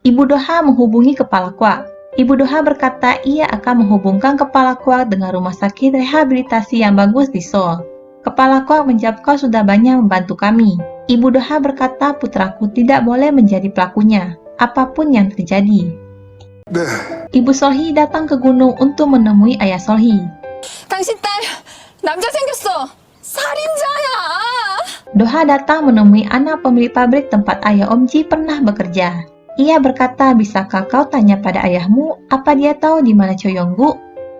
Ibu Doha menghubungi kepala Kwak. Ibu Doha berkata ia akan menghubungkan kepala Kwak dengan rumah sakit rehabilitasi yang bagus di Seoul. Kepala Kwak menjawab kau sudah banyak membantu kami. Ibu Doha berkata putraku tidak boleh menjadi pelakunya, apapun yang terjadi. Ibu Solhi datang ke gunung untuk menemui ayah Solhi. 당신 딸 남자 생겼어. 살인자야. Doha datang menemui anak pemilik pabrik tempat ayah Omji pernah bekerja. Ia berkata, bisakah kau tanya pada ayahmu apa dia tahu di mana Choi Yong-gu?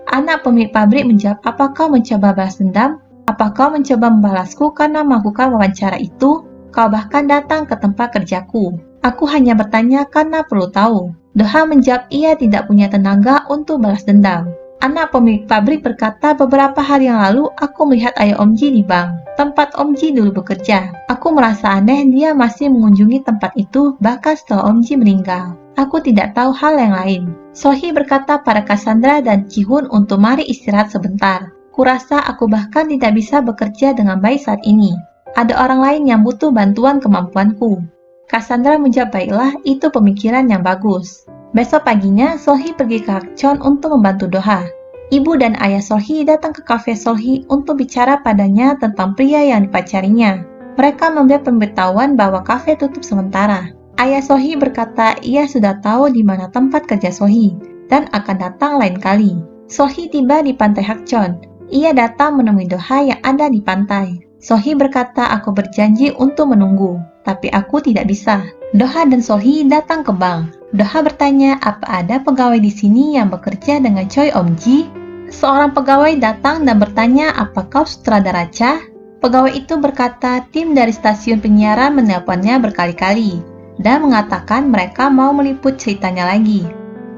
Anak pemilik pabrik menjawab, apa kau mencoba balas dendam? Apa kau mencoba membalasku karena melakukan wawancara itu? Kau bahkan datang ke tempat kerjaku. Aku hanya bertanya karena perlu tahu. Doha menjawab ia tidak punya tenaga untuk balas dendam. Anak pemilik pabrik berkata, beberapa hari yang lalu aku melihat ayah Omji di bank, tempat Omji dulu bekerja. Aku merasa aneh dia masih mengunjungi tempat itu bahkan setelah Omji meninggal. Aku tidak tahu hal yang lain. Sohee berkata pada Cassandra dan Ji-hoon untuk mari istirahat sebentar. Kurasa aku bahkan tidak bisa bekerja dengan baik saat ini. Ada orang lain yang butuh bantuan kemampuanku. Cassandra menjawab, baiklah, itu pemikiran yang bagus. Besok paginya, Sohee pergi ke Hakcheon untuk membantu Doha. Ibu dan ayah Sohee datang ke kafe Sohee untuk bicara padanya tentang pria yang dipacarinya. Mereka memberi pemberitahuan bahwa kafe tutup sementara. Ayah Sohee berkata ia sudah tahu di mana tempat kerja Sohee dan akan datang lain kali. Sohee tiba di pantai Hakcheon. Ia datang menemui Doha yang ada di pantai. Sohee berkata, aku berjanji untuk menunggu, tapi aku tidak bisa. Doha dan Sohee datang ke bank. Doha bertanya, apa ada pegawai di sini yang bekerja dengan Choi Om-ji? Seorang pegawai datang dan bertanya, apa kau sutradara Cha? Pegawai itu berkata, tim dari stasiun penyiaran menelponnya berkali-kali dan mengatakan mereka mau meliput ceritanya lagi.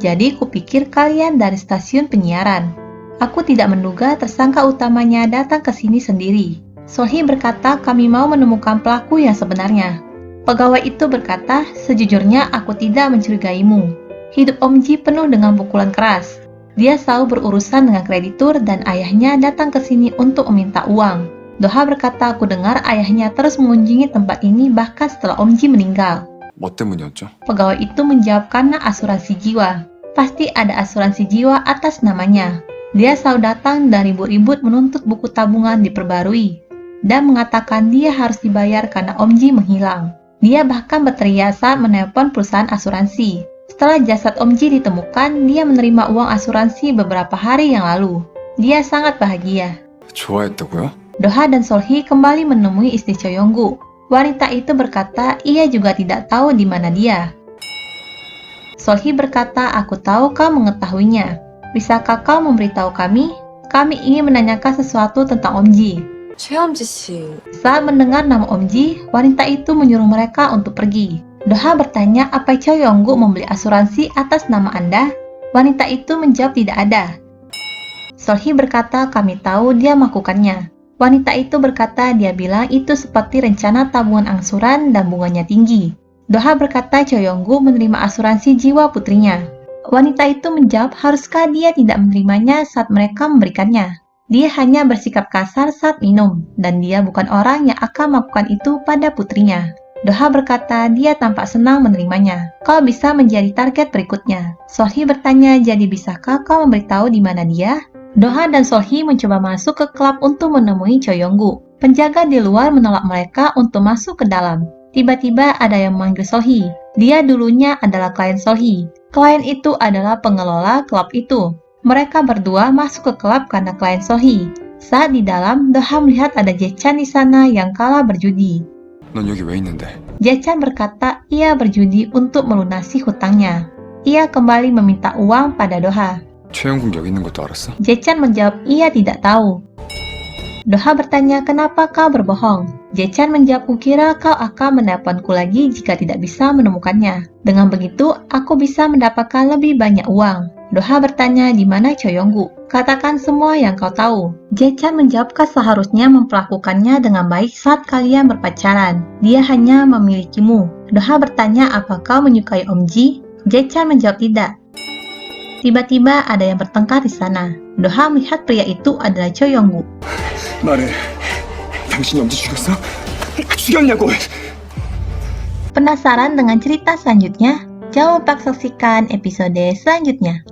Jadi kupikir kalian dari stasiun penyiaran. Aku tidak menduga tersangka utamanya datang ke sini sendiri. Sohee berkata, kami mau menemukan pelaku yang sebenarnya. Pegawai itu berkata, sejujurnya aku tidak mencurigaimu. Hidup Om-ji penuh dengan pukulan keras. Dia selalu berurusan dengan kreditur dan ayahnya datang ke sini untuk meminta uang. Doha berkata, aku dengar ayahnya terus mengunjungi tempat ini bahkan setelah Om-ji meninggal. 뭐 때문이었죠? Pegawai itu menjawab karena asuransi jiwa. Pasti ada asuransi jiwa atas namanya. Dia selalu datang dan ribut-ribut menuntut buku tabungan diperbarui dan mengatakan dia harus dibayar karena Om-ji menghilang. Dia bahkan berteriak saat menelpon perusahaan asuransi. Setelah jasad Om-ji ditemukan, dia menerima uang asuransi beberapa hari yang lalu. Dia sangat bahagia. 좋아했다고요? Doha dan Sohee kembali menemui istri Choi Yong-gu. Wanita itu berkata, ia juga tidak tahu di mana dia. Sohee berkata, aku tahu kau mengetahuinya. Bisakah kau memberitahu kami? Kami ingin menanyakan sesuatu tentang Om-ji. 최엄지 씨. Saat mendengar nama Om-ji, wanita itu menyuruh mereka untuk pergi. Doha bertanya, apa Choi Yong-gu membeli asuransi atas nama Anda? Wanita itu menjawab tidak ada. Sohee berkata, kami tahu dia melakukannya. Wanita itu berkata, dia bilang itu seperti rencana tabungan angsuran dan bunganya tinggi. Doha berkata, Choi Yong-gu menerima asuransi jiwa putrinya. Wanita itu menjawab, haruskah dia tidak menerimanya saat mereka memberikannya? Dia hanya bersikap kasar saat minum, dan dia bukan orang yang akan melakukan itu pada putrinya. Doha berkata, dia tampak senang menerimanya. Kau bisa menjadi target berikutnya. Sohee bertanya, jadi bisakah kau memberitahu di mana dia? Doha dan Sohee mencoba masuk ke klub untuk menemui Choi Yong-gu. Penjaga di luar menolak mereka untuk masuk ke dalam. Tiba-tiba ada yang memanggil Sohee. Dia dulunya adalah klien Sohee. Klien itu adalah pengelola klub itu. Mereka berdua masuk ke klub karena klien Sohee. Saat di dalam, Doha melihat ada Jae-chan di sana yang kalah berjudi. 넌 여기 왜 있는데? Jae-chan berkata ia berjudi untuk melunasi hutangnya. Ia kembali meminta uang pada Doha. 최영국 여기 있는 것도 알았어? Jae-chan menjawab ia tidak tahu. Doha bertanya, kenapa kau berbohong? Jae-chan menjawab, kukira kau akan menelponku lagi jika tidak bisa menemukannya. Dengan begitu, aku bisa mendapatkan lebih banyak uang. Doha bertanya, di mana Choi Yong-gu? Katakan semua yang kau tahu. Jae-chan menjawab, kau seharusnya memperlakukannya dengan baik saat kalian berpacaran. Dia hanya memilikimu. Doha bertanya, apa kau menyukai Om-ji? Jae-chan menjawab tidak. Tiba-tiba ada yang bertengkar di sana. Doha melihat pria itu adalah Choi Yong-gu. 말해. 당신이 엄지 죽였어? 죽였냐고! Penasaran dengan cerita selanjutnya? Jangan lupa saksikan episode selanjutnya.